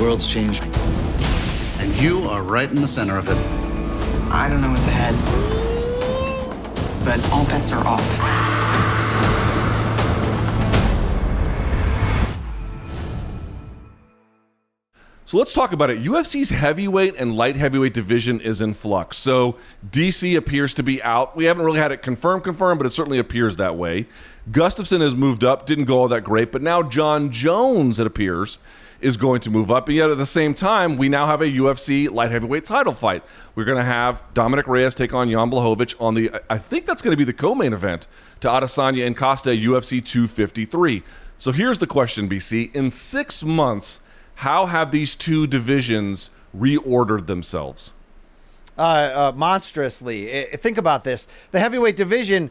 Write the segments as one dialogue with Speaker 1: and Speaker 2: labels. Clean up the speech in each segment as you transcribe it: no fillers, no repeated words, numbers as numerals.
Speaker 1: world's changing. And you are right in the center of it.
Speaker 2: I don't know what's ahead, but all bets are off.
Speaker 3: So let's talk about it. UFC's heavyweight and light heavyweight division is in flux. So DC appears to be out. We haven't really had it confirmed, but it certainly appears that way. Gustafsson has moved up, didn't go all that great, but now Jon Jones, it appears, is going to move up. And yet at the same time, we now have a UFC light heavyweight title fight. We're going to have Dominick Reyes take on Jan Blachowicz on the, I think that's going to be the co-main event, to Adesanya and Costa, UFC 253. So here's the question, BC. In 6 months, how have these two divisions reordered themselves?
Speaker 4: Monstrously. Think about this. The heavyweight division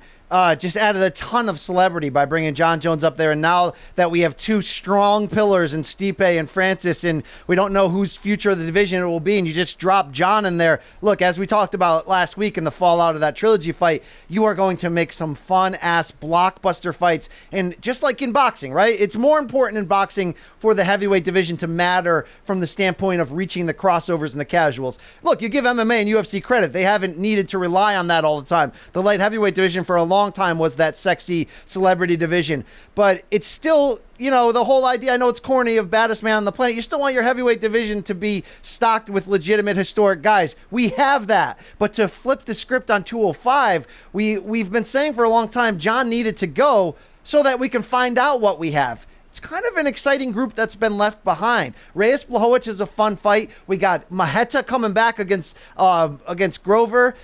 Speaker 4: just added a ton of celebrity by bringing Jon Jones up there. And now that we have two strong pillars in Stipe and Francis, and we don't know whose future of the division it will be, and you just drop Jon in there. Look, as we talked about last week in the fallout of that trilogy fight, you are going to make some fun-ass blockbuster fights. And just like in boxing, right? It's more important in boxing for the heavyweight division to matter from the standpoint of reaching the crossovers and the casuals. Look, you give MMA and UFC credit. They haven't needed to rely on that all the time. The light heavyweight division for a long time was that sexy celebrity division, but it's still, you know, the whole idea, I know it's corny, of baddest man on the planet. You still want your heavyweight division to be stocked with legitimate historic guys. We have that, but to flip the script on 205, we've been saying for a long time Jon needed to go so that we can find out what we have. It's kind of an exciting group that's been left behind. Reyes Blachowicz is a fun fight. We got Maheta coming back against Grover.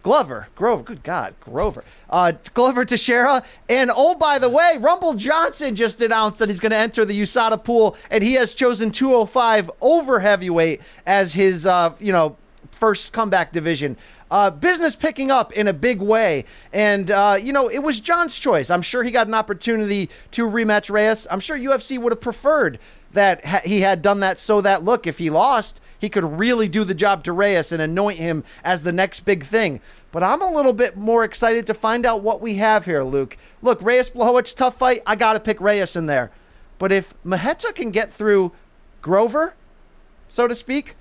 Speaker 4: Glover. Good God, Grover. Glover Teixeira. And oh, by the way, Rumble Johnson just announced that he's going to enter the USADA pool, and he has chosen 205 over heavyweight as his, first comeback division. Business picking up in a big way. And, it was Jon's choice. I'm sure he got an opportunity to rematch Reyes. I'm sure UFC would have preferred that he had done that so that, look, if he lost, he could really do the job to Reyes and anoint him as the next big thing. But I'm a little bit more excited to find out what we have here, Luke. Look, Reyes Blachowicz, tough fight. I got to pick Reyes in there. But if Maheta can get through Grover, so to speak,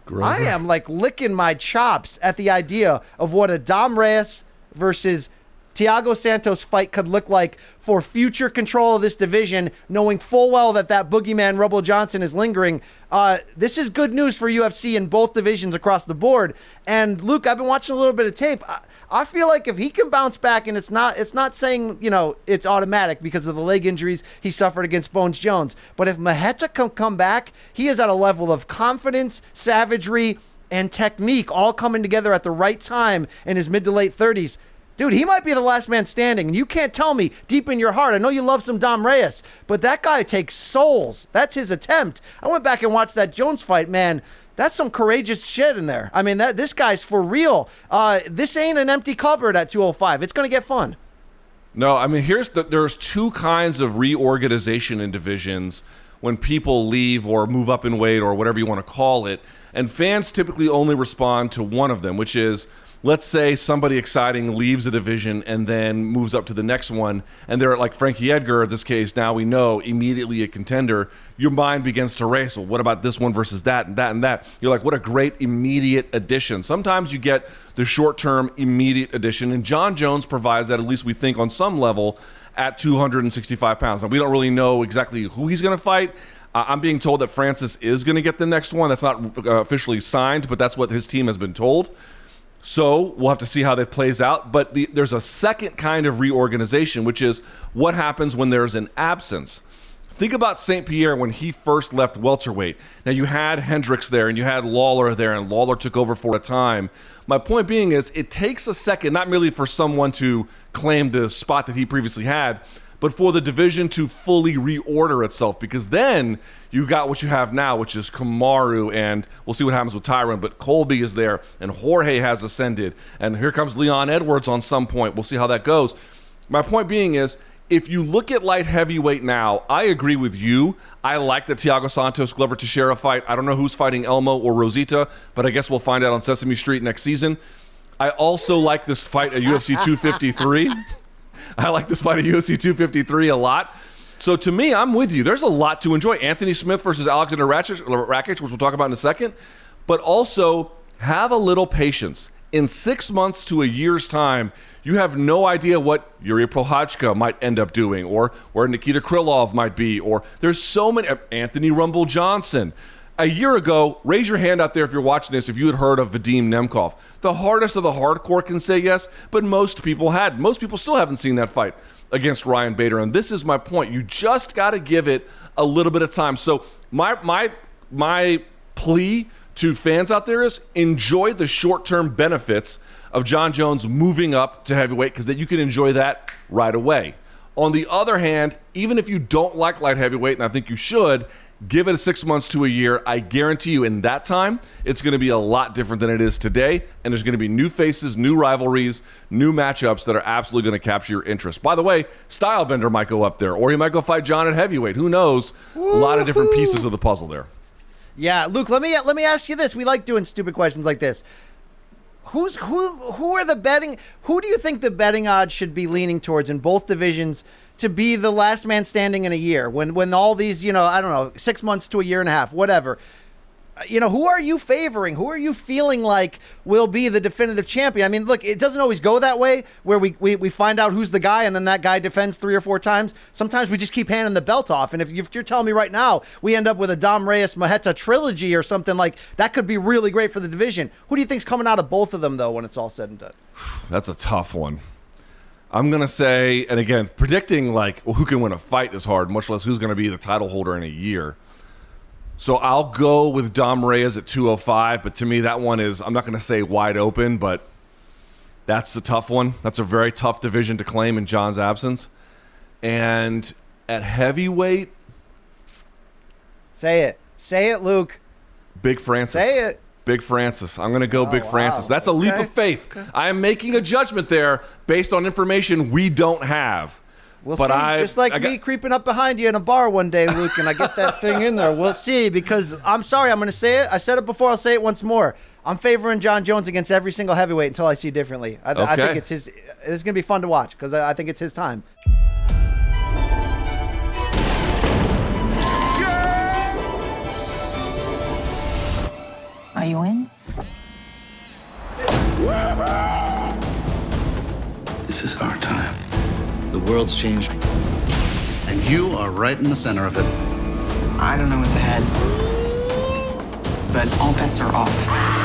Speaker 4: Grover. I am like licking my chops at the idea of what a Dom Reyes versus Thiago Santos fight could look like for future control of this division, knowing full well that boogeyman Rumble Johnson is lingering. This is good news for UFC in both divisions across the board. And Luke, I've been watching a little bit of tape. I feel like if he can bounce back, and it's not saying, it's automatic because of the leg injuries he suffered against Bones Jones, but if Maheta can come back, he is at a level of confidence, savagery, and technique all coming together at the right time in his mid to late 30s. Dude, he might be the last man standing, and you can't tell me deep in your heart. I know you love some Dom Reyes, but that guy takes souls. That's his attempt. I went back and watched that Jones fight, man. That's some courageous shit in there. I mean, this guy's for real. This ain't an empty cupboard at 205. It's going to get fun.
Speaker 3: No, I mean, there's two kinds of reorganization in divisions when people leave or move up in weight or whatever you want to call it, and fans typically only respond to one of them, which is, let's say somebody exciting leaves a division and then moves up to the next one, and they're like Frankie Edgar, in this case, now we know, immediately a contender. Your mind begins to race. Well, what about this one versus that and that and that? You're like, what a great immediate addition. Sometimes you get the short-term immediate addition, and Jon Jones provides that, at least we think, on some level, at 265 pounds. Now, we don't really know exactly who he's going to fight. I'm being told that Francis is going to get the next one. That's not officially signed, but that's what his team has been told. So we'll have to see how that plays out. But there's a second kind of reorganization, which is what happens when there's an absence. Think about St. Pierre when he first left welterweight. Now, you had Hendricks there, and you had Lawler there, and Lawler took over for a time. My point being is it takes a second, not merely for someone to claim the spot that he previously had, but for the division to fully reorder itself, because then you got what you have now, which is Kamaru, and we'll see what happens with Tyron, but Colby is there, and Jorge has ascended, and here comes Leon Edwards on some point. We'll see how that goes. My point being is, if you look at light heavyweight now, I agree with you. I like the Thiago Santos-Glover Teixeira fight. I don't know who's fighting Elmo or Rosita, but I guess we'll find out on Sesame Street next season. I also like this fight at UFC 253. I like this fight at UFC 253 a lot. So to me, I'm with you. There's a lot to enjoy. Anthony Smith versus Alexander Rakic, which we'll talk about in a second. But also, have a little patience. In 6 months to a year's time, you have no idea what Yuri Prochazka might end up doing, or where Nikita Krylov might be, or there's so many. Anthony Rumble Johnson. A year ago, raise your hand out there if you're watching this, if you had heard of Vadim Nemkov. The hardest of the hardcore can say yes, but most people had. Most people still haven't seen that fight against Ryan Bader, and this is my point. You just got to give it a little bit of time. So my plea to fans out there is enjoy the short-term benefits of Jon Jones moving up to heavyweight, because then you can enjoy that right away. On the other hand, even if you don't like light heavyweight, and I think you should, give it 6 months to a year. I guarantee you in that time, it's going to be a lot different than it is today, and there's going to be new faces, new rivalries, new matchups that are absolutely going to capture your interest. By the way, Stylebender might go up there, or he might go fight John at heavyweight. Who knows?
Speaker 4: Woo-hoo.
Speaker 3: A lot of different pieces of the puzzle there.
Speaker 4: Yeah, Luke, let me ask you this. We like doing stupid questions like this. Who are the betting? Who do you think the betting odds should be leaning towards in both divisions to be the last man standing in a year? When all these, I don't know, 6 months to a year and a half, whatever. Who are you favoring? Who are you feeling like will be the definitive champion? I mean, look, it doesn't always go that way where we find out who's the guy and then that guy defends 3 or 4 times. Sometimes we just keep handing the belt off. And if you're telling me right now we end up with a Dom Reyes Maheta trilogy or something, like that could be really great for the division. Who do you think's coming out of both of them, though, when it's all said and done?
Speaker 3: That's a tough one. I'm going to say, and again, predicting who can win a fight is hard, much less who's going to be the title holder in a year. So I'll go with Dom Reyes at 205, but to me that one is, I'm not going to say wide open, but that's a tough one. That's a very tough division to claim in John's absence. And at heavyweight...
Speaker 4: Say it, Luke.
Speaker 3: Big Francis.
Speaker 4: Say it.
Speaker 3: Big Francis. I'm going to go Big
Speaker 4: wow.
Speaker 3: Francis. That's a leap of faith. Okay. I am making a judgment there based on information we don't have.
Speaker 4: We'll see. Just like me creeping up behind you in a bar one day, Luke, and I get that thing in there. We'll see, because I'm sorry, I'm going to say it. I said it before. I'll say it once more. I'm favoring Jon Jones against every single heavyweight until I see differently. I think it's his. It's going to be fun to watch because I think it's his time.
Speaker 2: Are you in?
Speaker 1: This is our time. The world's changed, and you are right in the center of it.
Speaker 2: I don't know what's ahead, but all bets are off.